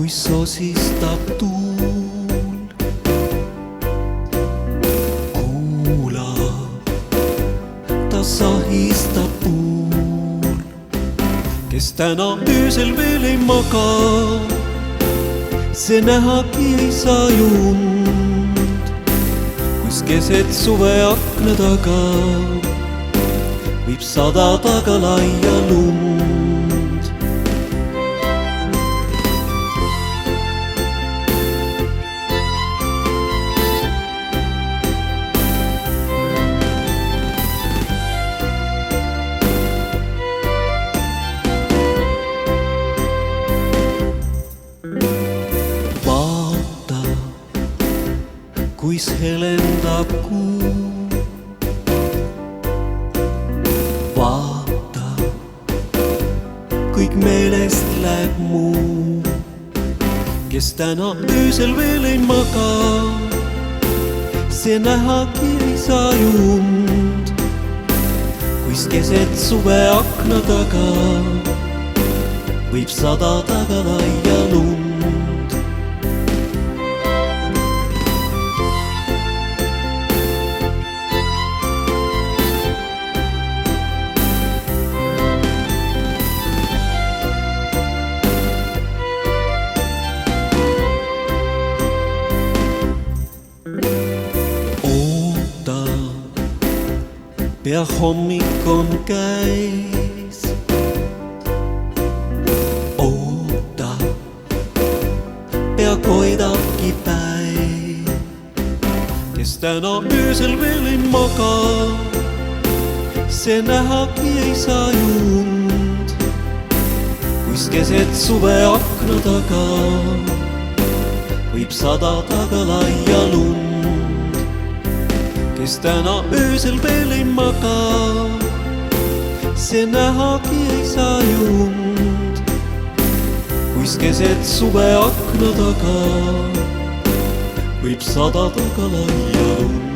kui sosistab tuul. Kuula, ta sahistab puul, kes täna öösel veel ei maga, see nähagi ei saa ju und, kus keset suve akna taga võib sadada ka laia lund. Vaata, kuis helendab kuu. Vaata, kõik meelest läheb muu, kes täna öösel veel ei maga, see nähagi ei saa ju und, kuis keset suve akna taga võib sadada ka laia lund. Pea hommik on käis, oota, pea koidabki päev, kes täna öösel veel ei maga, see nähagi ei saa ju und, kuis keset suve akna taga võib sadada ka laia lund. Kes täna öösel veel ei maga, see nähagi ei saa ju und, kuis keset suve akna taga võib sadada ka laia lund.